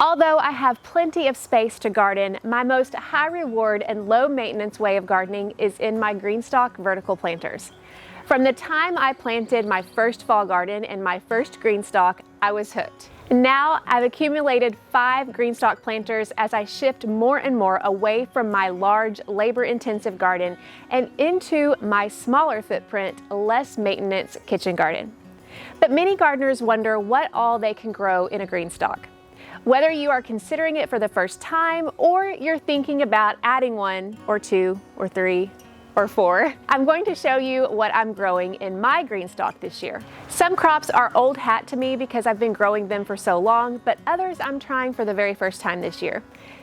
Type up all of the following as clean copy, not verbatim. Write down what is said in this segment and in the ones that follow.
Although I have plenty of space to garden, my most high reward and low maintenance way of gardening is in my GreenStalk vertical planters. From the time I planted my first fall garden in my first GreenStalk, I was hooked. Now I've accumulated 5 GreenStalk planters as I shift more and more away from my large labor-intensive garden and into my smaller footprint, less maintenance kitchen garden. But many gardeners wonder what all they can grow in a GreenStalk. Whether you are considering it for the first time or you're thinking about adding 1 or 2 or 3 or 4, I'm going to show you what I'm growing in my GreenStalk this year. Some crops are old hat to me because I've been growing them for so long, but others I'm trying for the very first time this year.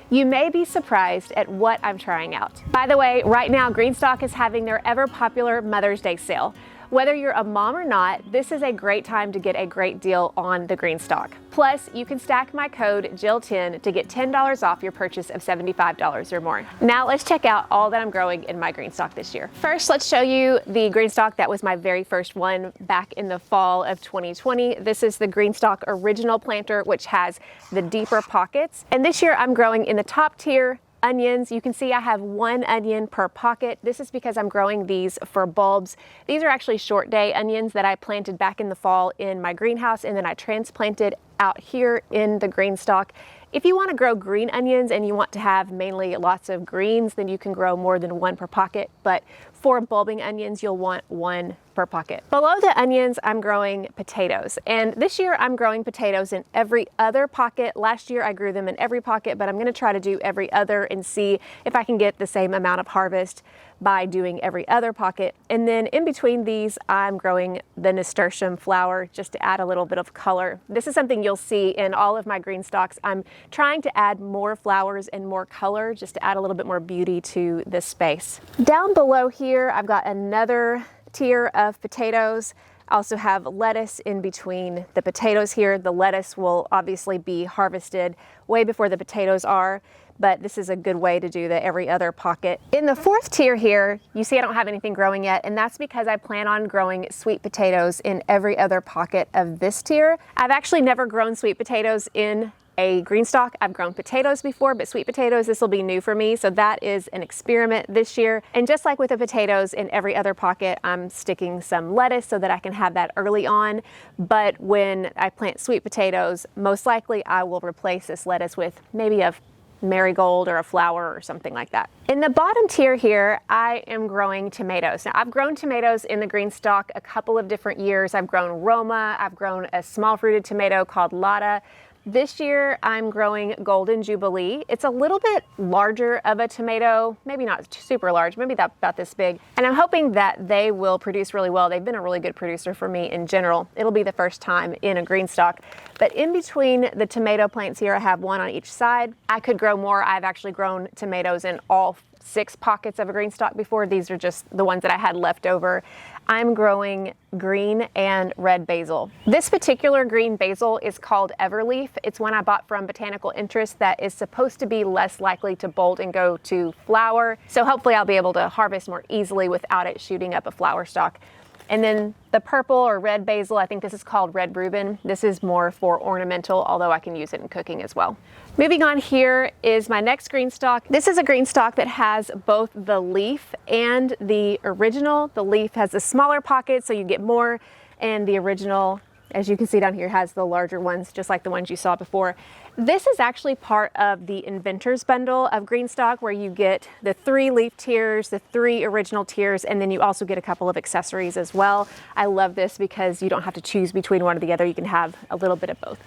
You may be surprised at what I'm trying out. By the way, right now GreenStalk is having their ever popular Mother's Day sale. Whether you're a mom or not, this is a great time to get a great deal on the GreenStalk. Plus, you can stack my code Jill10 to get $10 off your purchase of $75 or more. Now let's check out all that I'm growing in my GreenStalk this year. First, let's show you the GreenStalk that was my very first one back in the fall of 2020. This is the GreenStalk original planter, which has the deeper pockets. And this year I'm growing in the top tier onions. You can see I have 1 onion per pocket. This is because I'm growing these for bulbs. These are actually short day onions that I planted back in the fall in my greenhouse, and then I transplanted out here in the GreenStalk. If you want to grow green onions and you want to have mainly lots of greens, then you can grow more than 1 per pocket. But for bulbing onions, you'll want 1 per pocket. Below the onions, I'm growing potatoes. And this year I'm growing potatoes in every other pocket. Last year I grew them in every pocket, but I'm going to try to do every other and see if I can get the same amount of harvest by doing every other pocket. And then in between these, I'm growing the nasturtium flower just to add a little bit of color. This is something you'll see in all of my GreenStalks. I'm trying to add more flowers and more color just to add a little bit more beauty to this space. Down below here, I've got another tier of potatoes. I also have lettuce in between the potatoes here. The lettuce will obviously be harvested way before the potatoes are, but this is a good way to do the every other pocket. In the 4th tier here, you see I don't have anything growing yet, and that's because I plan on growing sweet potatoes in every other pocket of this tier. I've actually never grown sweet potatoes in a GreenStalk. I've grown potatoes before, but sweet potatoes, this will be new for me. So that is an experiment this year. And just like with the potatoes in every other pocket, I'm sticking some lettuce so that I can have that early on. But when I plant sweet potatoes, most likely I will replace this lettuce with maybe a marigold or a flower or something like that. In the bottom tier here, I am growing tomatoes. Now I've grown tomatoes in the GreenStalk a couple of different years. I've grown Roma, I've grown a small fruited tomato called Lotta. This year I'm growing Golden Jubilee. It's a little bit larger of a tomato, maybe not super large, maybe about this big. And I'm hoping that they will produce really well. They've been a really good producer for me in general. It'll be the first time in a GreenStalk. But in between the tomato plants here, I have 1 on each side. I could grow more. I've actually grown tomatoes in all 6 pockets of a GreenStalk before. These are just the ones that I had left over. I'm growing green and red basil. This particular green basil is called Everleaf. It's one I bought from Botanical Interest that is supposed to be less likely to bolt and go to flower. So hopefully I'll be able to harvest more easily without it shooting up a flower stalk. And then the purple or red basil, I think this is called red Reuben. This is more for ornamental, although I can use it in cooking as well. Moving on, here is my next GreenStalk. This is a GreenStalk that has both the leaf and the original. The leaf has a smaller pocket, so you get more, and the original, as you can see down here, has the larger ones, just like the ones you saw before. This is actually part of the Inventors Bundle of GreenStalk, where you get the 3 leaf tiers, the 3 original tiers, and then you also get a couple of accessories as well. I love this because you don't have to choose between one or the other. You can have a little bit of both.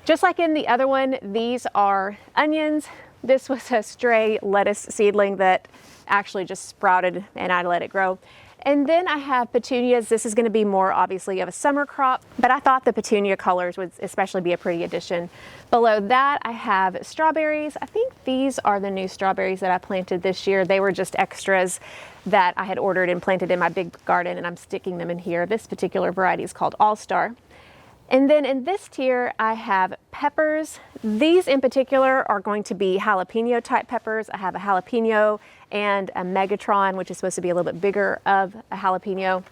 Just like in the other one, these are onions. This was a stray lettuce seedling that actually just sprouted and I let it grow. And then I have petunias. This is going to be more obviously of a summer crop, but I thought the petunia colors would especially be a pretty addition. Below that, I have strawberries. I think these are the new strawberries that I planted this year. They were just extras that I had ordered and planted in my big garden, and I'm sticking them in here. This particular variety is called All Star. And then in this tier, I have peppers. These in particular are going to be jalapeno type peppers. I have a jalapeno and a Megatron, which is supposed to be a little bit bigger of a jalapeno.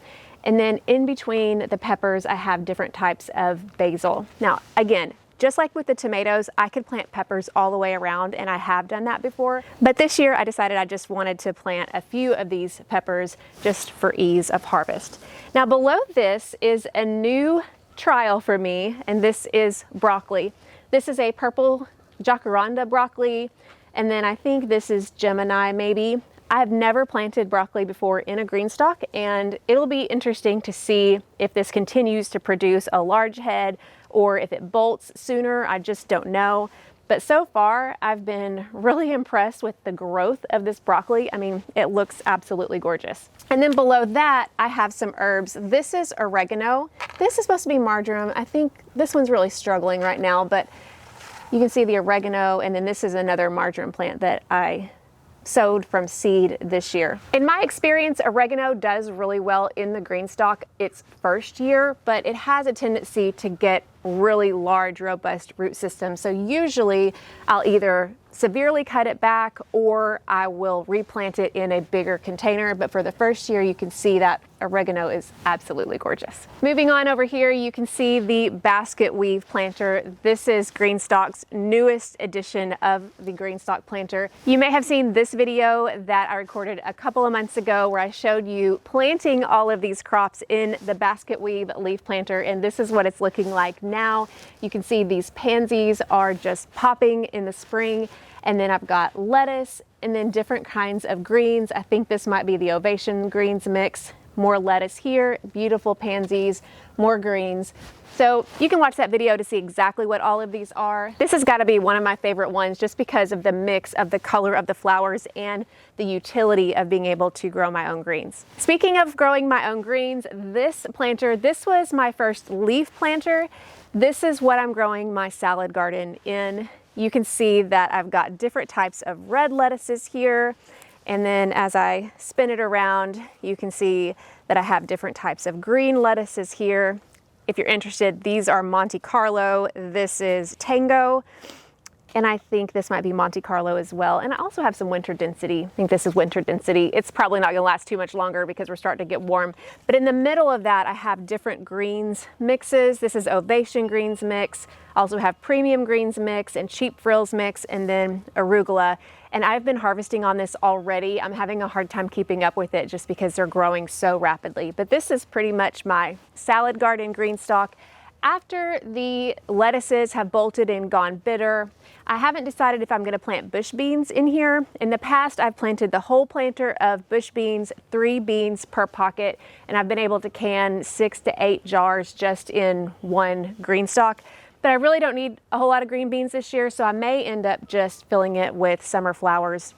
And then in between the peppers, I have different types of basil. Now, again, Just like with the tomatoes, I could plant peppers all the way around, and I have done that before. But this year I decided I just wanted to plant a few of these peppers just for ease of harvest. Now below this is a new trial for me, and this is broccoli. This is a purple jacaranda broccoli, and then I think this is Gemini maybe. I've never planted broccoli before in a GreenStalk, and it'll be interesting to see if this continues to produce a large head or if it bolts sooner. I just don't know. But so far, I've been really impressed with the growth of this broccoli. I mean, it looks absolutely gorgeous. And then below that, I have some herbs. This is oregano. This is supposed to be marjoram. I think this one's really struggling right now, but you can see the oregano, and then this is another marjoram plant that I sowed from seed this year. In my experience, oregano does really well in the GreenStalk its first year, but it has a tendency to get really large, robust root systems. So usually I'll either severely cut it back or I will replant it in a bigger container. But for the first year, you can see that oregano is absolutely gorgeous. Moving on over here, you can see the basket weave planter. This is GreenStalk's newest edition of the GreenStalk planter. You may have seen this video that I recorded a couple of months ago where I showed you planting all of these crops in the basket weave leaf planter, and this is what it's looking like now. You can see these pansies are just popping in the spring, and then I've got lettuce and then different kinds of greens. I think this might be the ovation greens mix. More lettuce here, beautiful pansies, more greens. So you can watch that video to see exactly what all of these are. This has got to be one of my favorite ones just because of the mix of the color of the flowers and the utility of being able to grow my own greens. Speaking of growing my own greens, this planter, this was my first leaf planter. This is what I'm growing my salad garden in. You can see that I've got different types of red lettuces here. And then as I spin it around, you can see that I have different types of green lettuces here. If you're interested, these are Monte Carlo. This is Tango. And I think this might be Monte Carlo as well. And I also have some winter density. I think this is winter density. It's probably not gonna last too much longer because we're starting to get warm. But in the middle of that, I have different greens mixes. This is ovation greens mix. I also have premium greens mix and cheap frills mix, and then arugula. And I've been harvesting on this already. I'm having a hard time keeping up with it just because they're growing so rapidly. But this is pretty much my salad garden GreenStalk. After the lettuces have bolted and gone bitter, I haven't decided if I'm gonna plant bush beans in here. In the past, I've planted the whole planter of bush beans, 3 beans per pocket, and I've been able to can 6 to 8 jars just in one GreenStalk. But I really don't need a whole lot of green beans this year, so I may end up just filling it with summer flowers.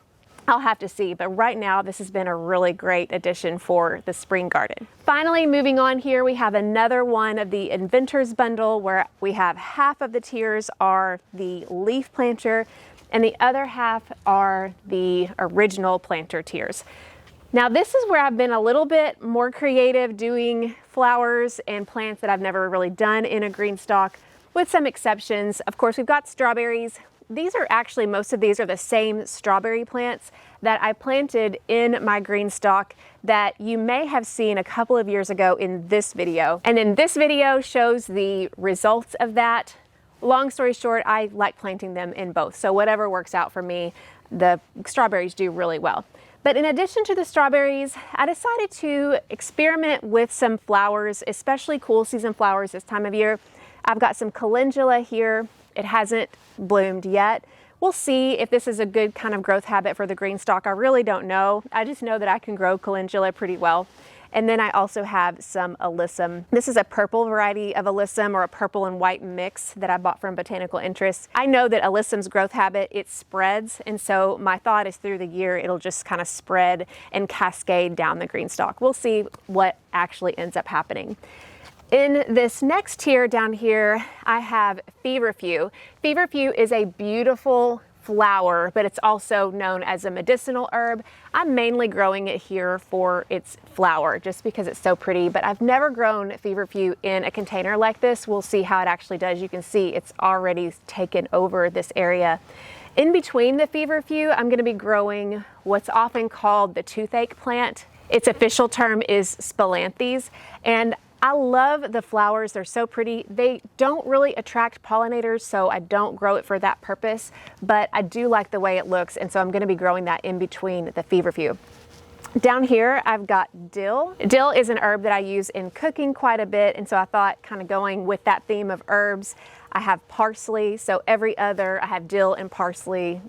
I'll have to see, but right now this has been a really great addition for the spring garden. Finally, moving on here, we have another one of the Inventors Bundle where we have half of the tiers are the leaf planter and the other half are the original planter tiers. Now this is where I've been a little bit more creative doing flowers and plants that I've never really done in a GreenStalk, with some exceptions. Of course, we've got strawberries. These are actually, most of these are the same strawberry plants that I planted in my GreenStalk that you may have seen a couple of years ago in this video. And then this video shows the results of that. Long story short, I like planting them in both. So whatever works out for me, the strawberries do really well. But in addition to the strawberries, I decided to experiment with some flowers, especially cool season flowers this time of year. I've got some calendula here. It hasn't bloomed yet. We'll see if this is a good kind of growth habit for the GreenStalk. I really don't know. I just know that I can grow calendula pretty well. And then I also have some alyssum. This is a purple variety of alyssum, or a purple and white mix that I bought from Botanical Interests. I know that alyssum's growth habit, it spreads. And so my thought is through the year, it'll just kind of spread and cascade down the GreenStalk. We'll see what actually ends up happening. In this next tier down here, I have feverfew. Feverfew is a beautiful flower, but it's also known as a medicinal herb. I'm mainly growing it here for its flower, just because it's so pretty, but I've never grown feverfew in a container like this. We'll see how it actually does. You can see it's already taken over this area. In between the feverfew, I'm gonna be growing what's often called the toothache plant. Its official term is spilanthes, and I love the flowers. They're so pretty. They don't really attract pollinators, so I don't grow it for that purpose, but I do like the way it looks, and so I'm gonna be growing that in between the feverfew. Down here, I've got dill. Dill is an herb that I use in cooking quite a bit, and so I thought, kind of going with that theme of herbs, I have parsley, so every other, I have dill and parsley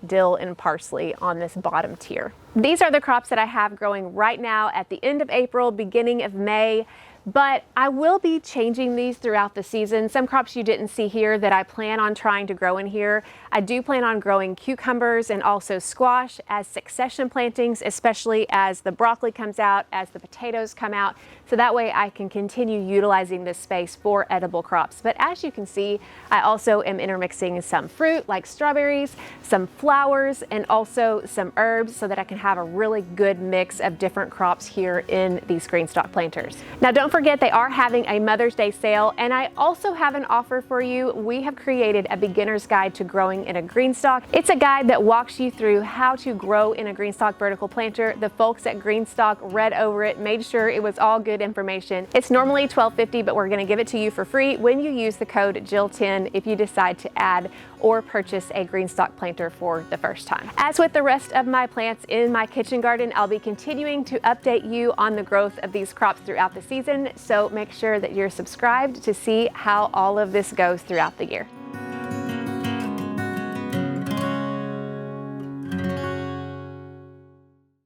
on this bottom tier. These are the crops that I have growing right now at the end of April, beginning of May. But I will be changing these throughout the season. Some crops you didn't see here that I plan on trying to grow in here. I do plan on growing cucumbers and also squash as succession plantings, especially as the broccoli comes out, as the potatoes come out. So that way I can continue utilizing this space for edible crops. But as you can see, I also am intermixing some fruit like strawberries, some flowers, and also some herbs so that I can have a really good mix of different crops here in these GreenStalk planters. Now don't forget, they are having a Mother's Day sale, and I also have an offer for you. We have created a beginner's guide to growing in a GreenStalk. It's a guide that walks you through how to grow in a GreenStalk vertical planter. The folks at GreenStalk read over it, made sure it was all good information. It's normally $12.50, but we're going to give it to you for free when you use the code Jill10 if you decide to add or purchase a GreenStalk planter for the first time. As with the rest of my plants in my kitchen garden, I'll be continuing to update you on the growth of these crops throughout the season, so make sure that you're subscribed to see how all of this goes throughout the year.